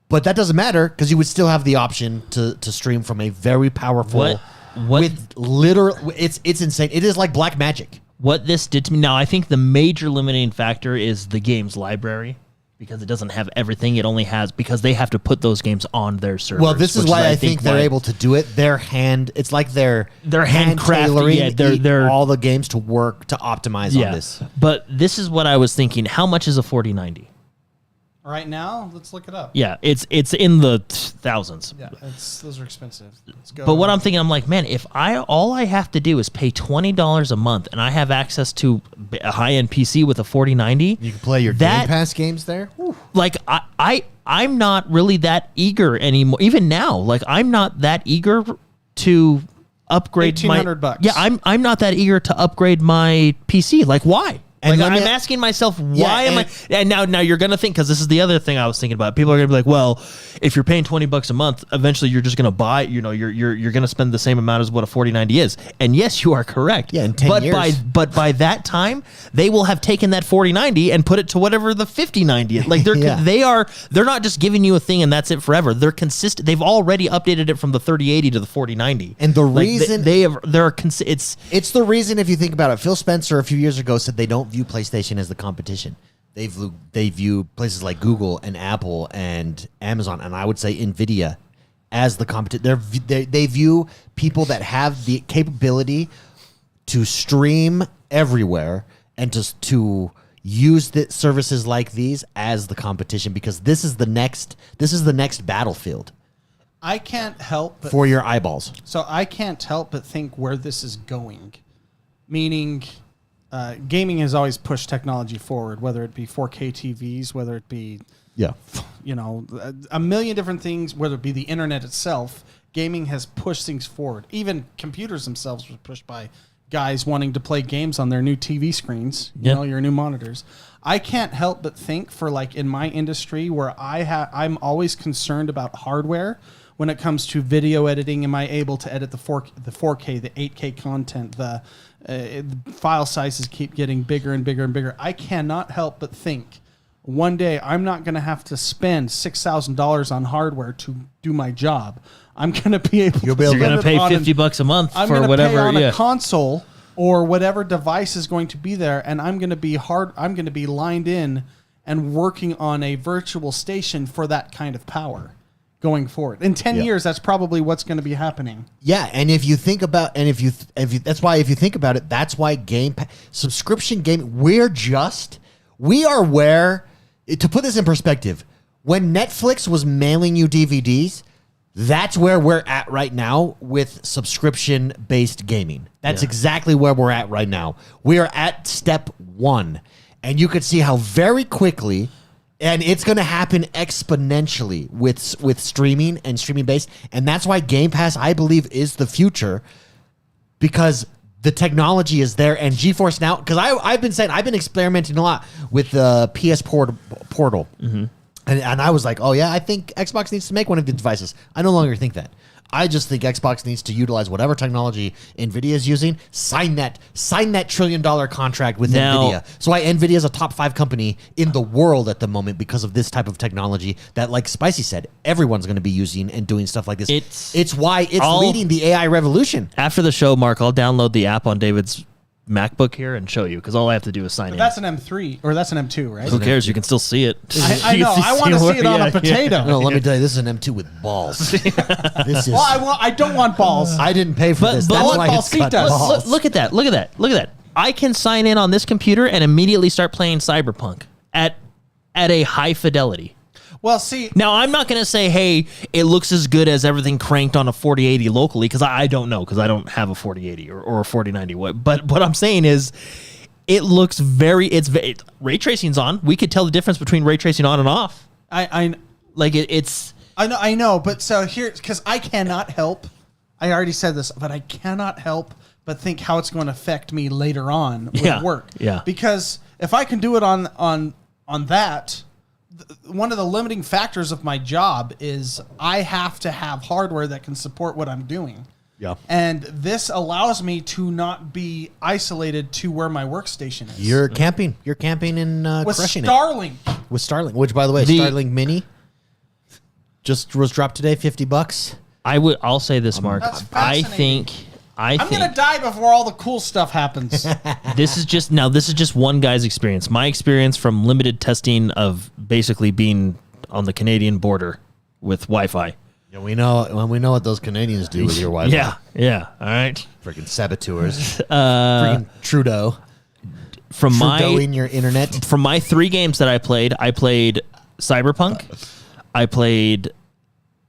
But that doesn't matter, because you would still have the option to stream from a very powerful... With literal, it's insane. It is like black magic. What this did to me. Now, I think the major limiting factor is the games library, because it doesn't have everything. It only has, because they have to put those games on their servers. Well, this is why I think they're able to do it. It's like they're hand tailoring all the games to work to optimize on this. But this is what I was thinking. How much is a 4090? Right now, let's look it up. Yeah, it's in the thousands. Yeah, those are expensive. Let's go. But what I'm thinking, I'm like, man, if all I have to do is pay $20 a month, and I have access to a high-end PC with a 4090, you can play your Game Pass games there. Whew. Like I'm not really that eager anymore. Even now, like I'm not that eager to upgrade my $1,800. Yeah, I'm not that eager to upgrade my PC. Like, why? And Like, I'm asking myself, why am and- I? And now you're gonna think, because this is the other thing I was thinking about. People are gonna be like, well, if you're paying $20 a month, eventually you're just gonna buy. You're gonna spend the same amount as what a 4090 is. And yes, you are correct. Yeah, in 10 but years. by that time, they will have taken that 4090 and put it to whatever the 5090 is. Like Yeah. they're not just giving you a thing and that's it forever. They're consistent. They've already updated it from the 3080 to the 4090. And the Like, reason it's the reason, if you think about it, Phil Spencer a few years ago said they don't view PlayStation as the competition. They view places like Google and Apple and Amazon, and I would say Nvidia, as the competition. They view people that have the capability to stream everywhere and to use the services like these as the competition, because this is the next battlefield I can't help but for your eyeballs. So I can't help but think where this is going. Meaning, gaming has always pushed technology forward, whether it be 4K TVs, whether it be, Yeah. a million different things, whether it be the internet itself. Gaming has pushed things forward. Even computers themselves were pushed by guys wanting to play games on their new TV screens, your new monitors. I can't help but think, for like in my industry where I'm always concerned about hardware when it comes to video editing. Am I able to edit the 4K, the 8K content? The file sizes keep getting bigger and bigger and bigger. I cannot help but think one day I'm not going to have to spend $6,000 on hardware to do my job. I'm going to be able. You'll be able you're gonna pay $50 a month I'm for gonna whatever. pay on Yeah. a console or whatever device is going to be there, and I'm going to be lined in and working on a virtual station for that kind of power going forward. In 10 years, that's probably what's going to be happening. Yeah, and if you think about, if you that's why, if you think about it, that's why subscription gaming, we are where, to put this in perspective, when Netflix was mailing you DVDs, that's where we're at right now with subscription-based gaming. That's exactly where we're at right now. We are at step 1, and you could see how very quickly, and it's going to happen exponentially with streaming and streaming-based, and that's why Game Pass, I believe, is the future, because the technology is there, and GeForce Now, because I've been experimenting a lot with the PS Portal. Mm-hmm. And I was like, oh, yeah, I think Xbox needs to make one of the devices. I no longer think that. I just think Xbox needs to utilize whatever technology NVIDIA is using. Sign that $1 trillion contract with NVIDIA. So NVIDIA is a top 5 company in the world at the moment because of this type of technology that, like Spicy said, everyone's going to be using and doing stuff like this. It's why it's leading the AI revolution. After the show, Mark, I'll download the app on David's MacBook here and show you, because all I have to do is sign in. That's an M3 or that's an M2, right? Who cares? You can still see it. I know. I want to see it on a potato. No, let me tell you, this is an M2 with balls. This is. Well, I don't want balls. I didn't pay for this. but That's what why it's got Balsitas. balls. Look at that. Look at that. Look at that. I can sign in on this computer and immediately start playing Cyberpunk at a high fidelity. Well, see, Now, I'm not going to say, hey, it looks as good as everything cranked on a 4080 locally, because I don't know, because I don't have a 4080 or a 4090. But what I'm saying is, it looks ray tracing's on. We could tell the difference between ray tracing on and off. It's. I know, but so here, because I cannot help. I already said this, but I cannot help but think how it's going to affect me later on with work. Yeah. Because if I can do it on that, one of the limiting factors of my job is I have to have hardware that can support what I'm doing. Yeah. And this allows me to not be isolated to where my workstation is. You're camping. You're camping and with crushing Starlink. it. With Starlink. Which, by the way, Starlink Mini just was dropped today, $50. I'll say this, Mark. That's I fascinating. think I'm going to die before all the cool stuff happens. this is just one guy's experience. My experience from limited testing of basically being on the Canadian border with Wi-Fi. Yeah, we know what those Canadians do with your Wi-Fi. Yeah. All right. Freaking saboteurs. Freaking Trudeau. Trudeauing your internet. From my 3 games that I played Cyberpunk, I played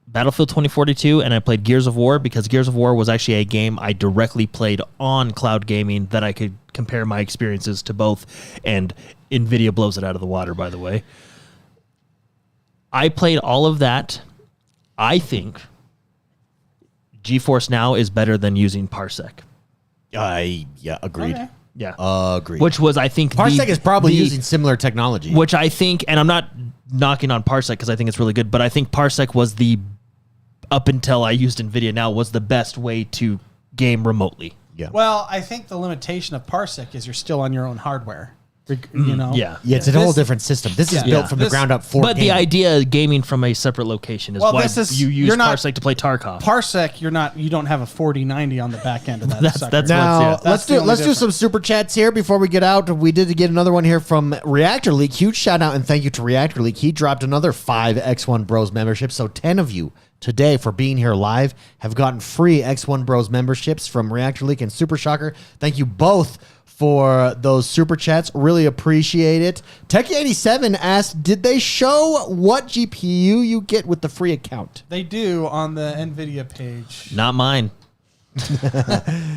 Battlefield 2042, and I played Gears of War, because Gears of War was actually a game I directly played on cloud gaming that I could compare my experiences to both, and NVIDIA blows it out of the water, by the way. I played all of that. I think GeForce Now is better than using Parsec. Yeah, agreed. Okay. Yeah. Agreed. Which was, I think, Parsec is probably using similar technology. Which I think, and I'm not knocking on Parsec because I think it's really good, but I think Parsec was up until I used NVIDIA now, was the best way to game remotely. Yeah. Well, I think the limitation of Parsec is you're still on your own hardware. You know? Yeah. Yeah, it's a whole different system. This is built from the ground up for But the idea of gaming from a separate location is why you use Parsec to play Tarkov. Parsec, you don't have a 4090 on the back end of that. That's now, what's let's do some super chats here before we get out. We did get another one here from Reactor League. Huge shout out and thank you to Reactor League. He dropped another 5 XoneBros memberships. So 10 of you today for being here live have gotten free XoneBros memberships from Reactor League and Super Shocker. Thank you both for those super chats. Really appreciate it. Techie87 asked, did they show what GPU you get with the free account? They do on the NVIDIA page. Not mine.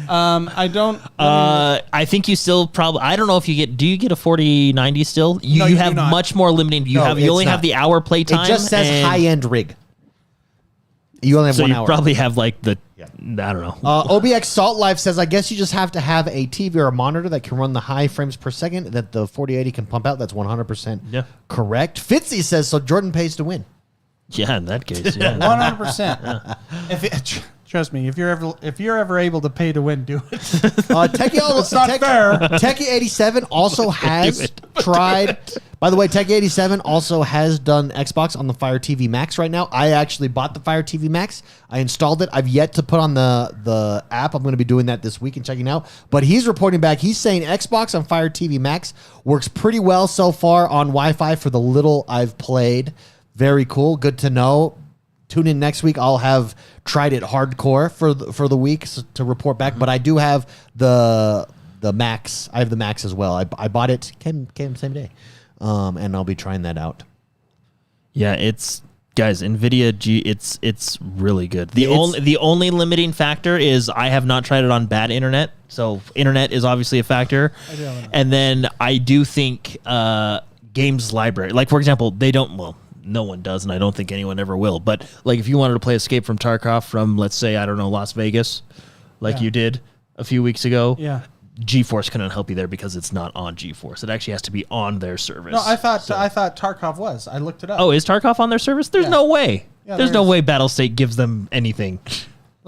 I don't. I think you still probably. I don't know if you get. Do you get a 4090 still? You do have not. much more limiting. You No, only it's have not. the hour playtime. It just says high-end rig. You only have So 1 you hour. probably have like I don't know. OBX Salt Life says, I guess you just have to have a TV or a monitor that can run the high frames per second that the 4080 can pump out. That's 100% correct. Fitzy says, so Jordan pays to win. Yeah, in that case, yeah. 100%. Trust me, if you're ever able to pay to win, do it. Techie87 also has tried. By the way, Techie87 also has done Xbox on the Fire TV Max right now. I actually bought the Fire TV Max. I installed it. I've yet to put on the app. I'm going to be doing that this week and checking out. But he's reporting back. He's saying Xbox on Fire TV Max works pretty well so far on Wi-Fi for the little I've played. Very cool. Good to know. Tune in next week. I'll have tried it hardcore for the week to report back. But I do have the Max. I have the Max as well. I bought it. Came the same day. And I'll be trying that out. Yeah, it's guys, NVIDIA it's really good. The only limiting factor is I have not tried it on bad internet. So internet is obviously a factor. And then I do think games library. Like for example, they don't no one does, and I don't think anyone ever will. But like, if you wanted to play Escape from Tarkov from, let's say, I don't know, Las Vegas, like you did a few weeks ago, GeForce couldn't help you there because it's not on GeForce. It actually has to be on their service. No, I thought Tarkov was. I looked it up. Oh, is Tarkov on their service? There's no way. Yeah, There's no way Battlestate gives them anything.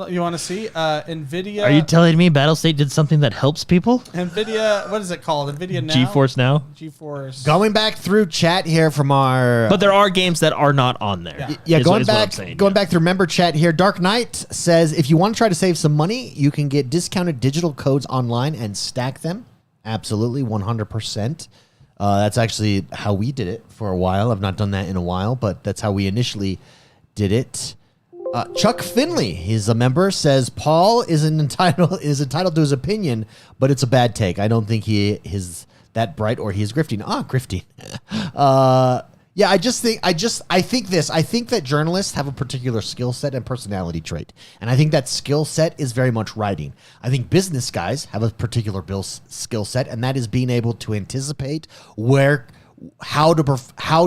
You want to see NVIDIA? Are you telling me Battlestate did something that helps people? NVIDIA, what is it called? NVIDIA Now? GeForce Now? GeForce. Going back through chat here from our... But there are games that are not on there. Yeah, going back through member chat here. Dark Knight says, if you want to try to save some money, you can get discounted digital codes online and stack them. Absolutely, 100%. That's actually how we did it for a while. I've not done that in a while, but that's how we initially did it. Chuck Finley, he's a member, says Paul is entitled to his opinion, but it's a bad take. I don't think he is that bright or he is grifting. Grifting. Yeah, I think that journalists have a particular skill set and personality trait. And I think that skill set is very much writing. I think business guys have a particular skill set, and that is being able to anticipate how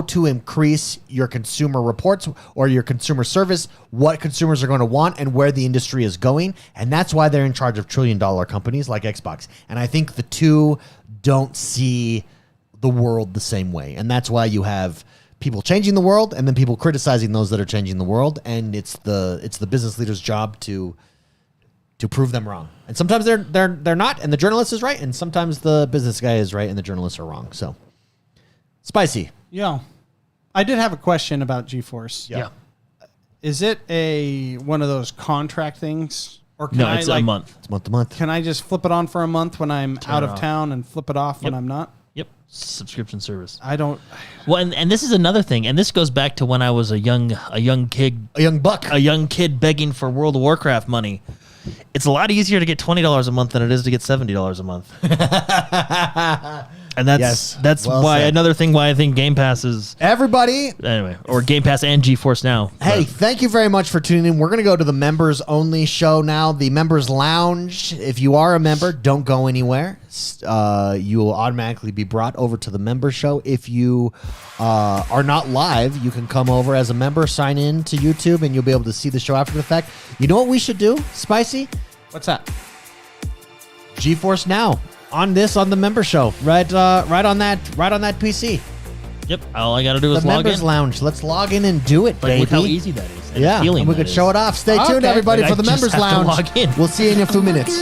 to increase your consumer reports or your consumer service, what consumers are going to want, and where the industry is going. And that's why they're in charge of trillion-dollar companies like Xbox. And I think the two don't see the world the same way. And that's why you have people changing the world and then people criticizing those that are changing the world. And it's the business leader's job to prove them wrong. And sometimes they're not, and the journalist is right, and sometimes the business guy is right and the journalists are wrong. So Spicy. Yeah. I did have a question about GeForce. Yeah. Is it one of those contract things? Or can it's a month. It's month to month. Can I just flip it on for a month when I'm out of town and flip it off when I'm not? Yep. Subscription service. I don't. Well, and this is another thing, and this goes back to when I was a young kid, A young buck. a young kid begging for World of Warcraft money. It's a lot easier to get $20 a month than it is to get $70 a month. And that's well why said. another thing why I think Game Pass is Everybody, anyway, or Game Pass and GeForce Now. hey, But thank you very much for tuning in. We're going to go to the members only show now, the members lounge. If you are a member, don't go anywhere. You will automatically be brought over to the member show. If you are not live, you can come over as a member, sign in to YouTube, and you'll be able to see the show after the fact. You know what we should do, Spicy? What's that? GeForce Now. on the member show, right on that PC. Yep. All I got to do is The log members in. lounge. Let's log in and do it, Like, baby. look how easy that is. And Yeah, appealing and we that could is. show it off. Stay tuned, Okay. everybody, Like, for the I just members have to lounge. log in. We'll see you in a few minutes.